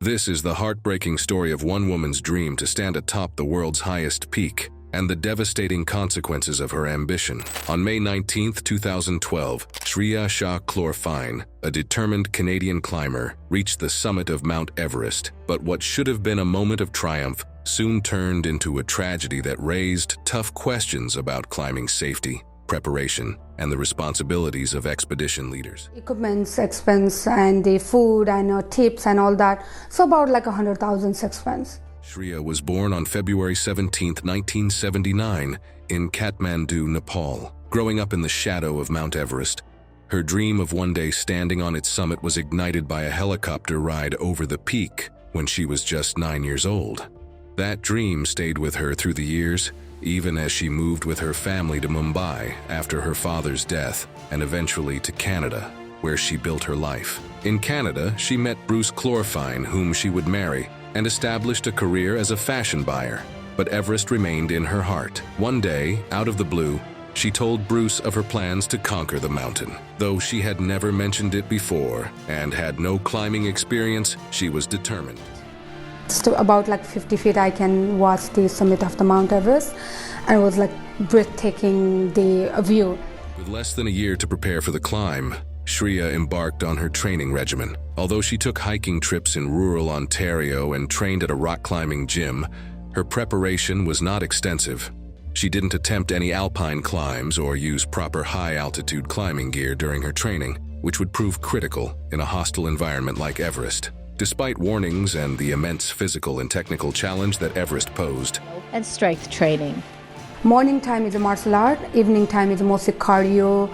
This is the heartbreaking story of one woman's dream to stand atop the world's highest peak and the devastating consequences of her ambition. On May 19, 2012, Shriya Shah-Klorfine, a determined Canadian climber, reached the summit of Mount Everest. But what should have been a moment of triumph soon turned into a tragedy that raised tough questions about climbing safety, preparation, and the responsibilities of expedition leaders. Equipment's expense and the food and tips and all that, so about like 100,000 expense. Shriya was born on February 17, 1979, in Kathmandu, Nepal. Growing up in the shadow of Mount Everest, her dream of one day standing on its summit was ignited by a helicopter ride over the peak when she was just 9 years old. That dream stayed with her through the years, even as she moved with her family to Mumbai after her father's death, and eventually to Canada, where she built her life. In Canada, she met Bruce Klorfine, whom she would marry, and established a career as a fashion buyer. But Everest remained in her heart. One day, out of the blue, she told Bruce of her plans to conquer the mountain. Though she had never mentioned it before and had no climbing experience, she was determined. Just about like 50 feet I can watch the summit of the Mount Everest, and it was like breathtaking, the view. With less than a year to prepare for the climb, Shriya embarked on her training regimen. Although she took hiking trips in rural Ontario and trained at a rock climbing gym, her preparation was not extensive. She didn't attempt any alpine climbs or use proper high-altitude climbing gear during her training, which would prove critical in a hostile environment like Everest. Despite warnings and the immense physical and technical challenge that Everest posed. And strength training. Morning time is a martial art, evening time is mostly cardio,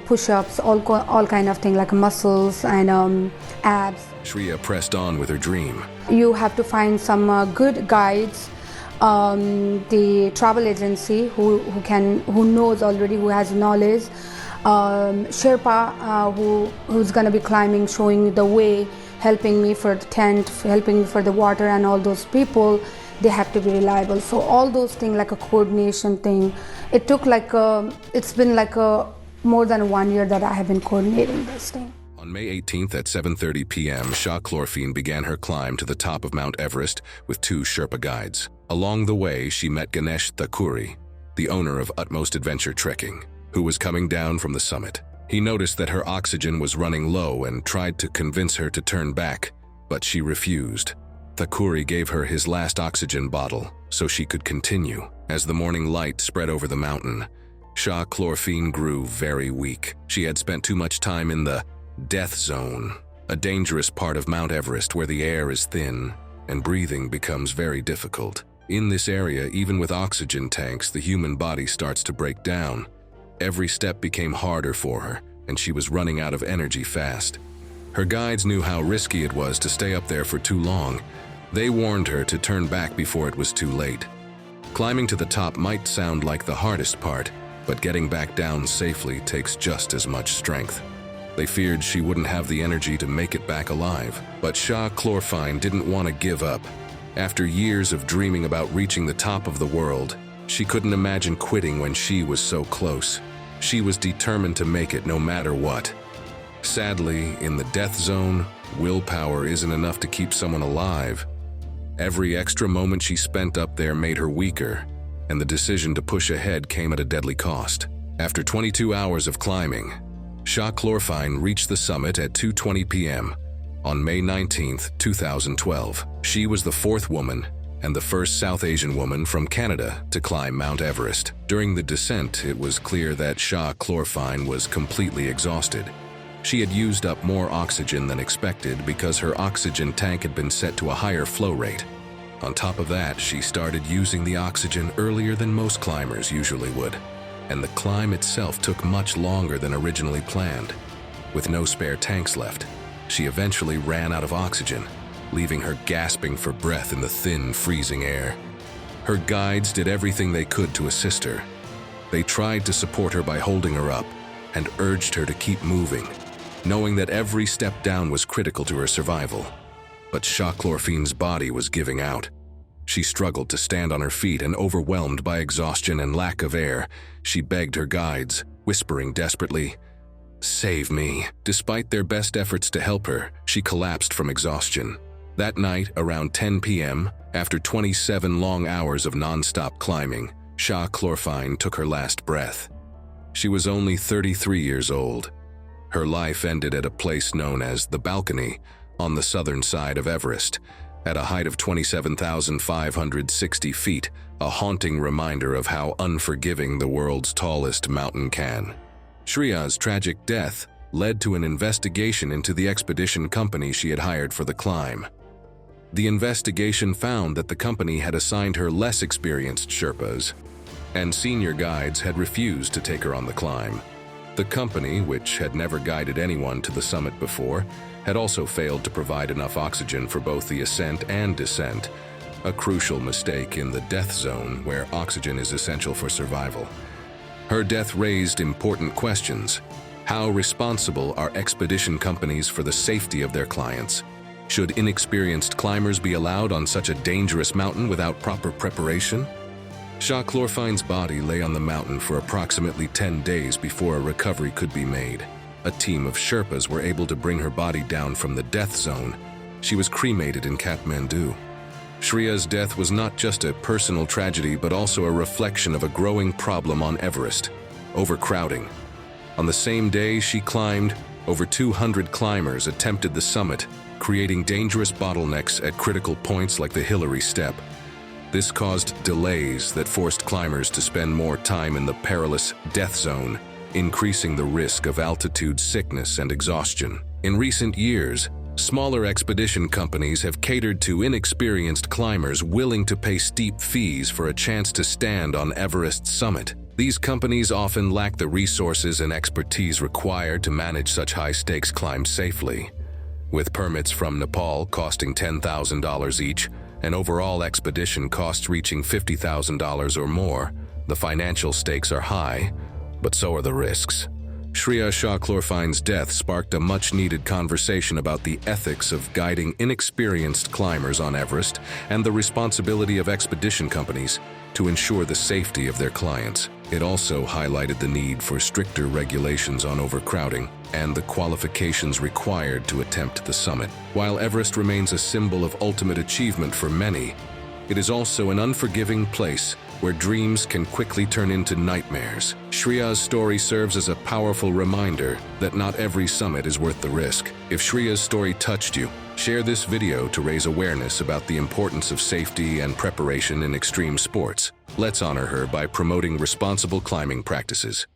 push-ups, all kind of thing like muscles and abs. Shriya pressed on with her dream. You have to find some good guides, the travel agency who knows already, who has knowledge, Sherpa who's gonna be climbing, showing the way, helping me for the tent, helping me for the water, and all those people, they have to be reliable. So all those things, like a coordination thing, it took like it's been like more than 1 year that I have been coordinating this thing. On May 18th at 7:30 p.m., Shah-Klorfine began her climb to the top of Mount Everest with 2 Sherpa guides. Along the way, she met Ganesh Thakuri, the owner of Utmost Adventure Trekking, who was coming down from the summit. He noticed that her oxygen was running low and tried to convince her to turn back, but she refused. Thakuri gave her his last oxygen bottle so she could continue. As the morning light spread over the mountain, Shah-Klorfine grew very weak. She had spent too much time in the death zone, a dangerous part of Mount Everest where the air is thin and breathing becomes very difficult. In this area, even with oxygen tanks, the human body starts to break down. Every step became harder for her, and she was running out of energy fast. Her guides knew how risky it was to stay up there for too long. They warned her to turn back before it was too late. Climbing to the top might sound like the hardest part, but getting back down safely takes just as much strength. They feared she wouldn't have the energy to make it back alive. But Shah-Klorfine didn't want to give up. After years of dreaming about reaching the top of the world, she couldn't imagine quitting when she was so close. She was determined to make it no matter what. Sadly, in the death zone, willpower isn't enough to keep someone alive. Every extra moment she spent up there made her weaker, and the decision to push ahead came at a deadly cost. After 22 hours of climbing, Shah-Klorfine reached the summit at 2:20 p.m. on May 19, 2012. She was the 4th woman and the first South Asian woman from Canada to climb Mount Everest. During the descent, it was clear that Shah-Klorfine was completely exhausted. She had used up more oxygen than expected because her oxygen tank had been set to a higher flow rate. On top of that, she started using the oxygen earlier than most climbers usually would, and the climb itself took much longer than originally planned. With no spare tanks left, she eventually ran out of oxygen, leaving her gasping for breath in the thin, freezing air. Her guides did everything they could to assist her. They tried to support her by holding her up and urged her to keep moving, knowing that every step down was critical to her survival. But Shah-Klorfine's body was giving out. She struggled to stand on her feet, and overwhelmed by exhaustion and lack of air, she begged her guides, whispering desperately, "Save me." Despite their best efforts to help her, she collapsed from exhaustion. That night, around 10 p.m., after 27 long hours of non-stop climbing, Shah-Klorfine took her last breath. She was only 33 years old. Her life ended at a place known as the Balcony on the southern side of Everest, at a height of 27,560 feet, a haunting reminder of how unforgiving the world's tallest mountain can. Shriya's tragic death led to an investigation into the expedition company she had hired for the climb. The investigation found that the company had assigned her less experienced Sherpas, and senior guides had refused to take her on the climb. The company, which had never guided anyone to the summit before, had also failed to provide enough oxygen for both the ascent and descent, a crucial mistake in the death zone where oxygen is essential for survival. Her death raised important questions. How responsible are expedition companies for the safety of their clients? Should inexperienced climbers be allowed on such a dangerous mountain without proper preparation? Shah-Klorfine's body lay on the mountain for approximately 10 days before a recovery could be made. A team of Sherpas were able to bring her body down from the death zone. She was cremated in Kathmandu. Shriya's death was not just a personal tragedy but also a reflection of a growing problem on Everest: overcrowding. On the same day she climbed, over 200 climbers attempted the summit, creating dangerous bottlenecks at critical points like the Hillary Step. This caused delays that forced climbers to spend more time in the perilous death zone, increasing the risk of altitude sickness and exhaustion. In recent years, smaller expedition companies have catered to inexperienced climbers willing to pay steep fees for a chance to stand on Everest's summit. These companies often lack the resources and expertise required to manage such high-stakes climbs safely. With permits from Nepal costing $10,000 each, and overall expedition costs reaching $50,000 or more, the financial stakes are high, but so are the risks. Shriya Shah-Klorfine's death sparked a much-needed conversation about the ethics of guiding inexperienced climbers on Everest and the responsibility of expedition companies to ensure the safety of their clients. It also highlighted the need for stricter regulations on overcrowding and the qualifications required to attempt the summit. While Everest remains a symbol of ultimate achievement for many, it is also an unforgiving place where dreams can quickly turn into nightmares. Shriya's story serves as a powerful reminder that not every summit is worth the risk. If Shriya's story touched you, share this video to raise awareness about the importance of safety and preparation in extreme sports. Let's honor her by promoting responsible climbing practices.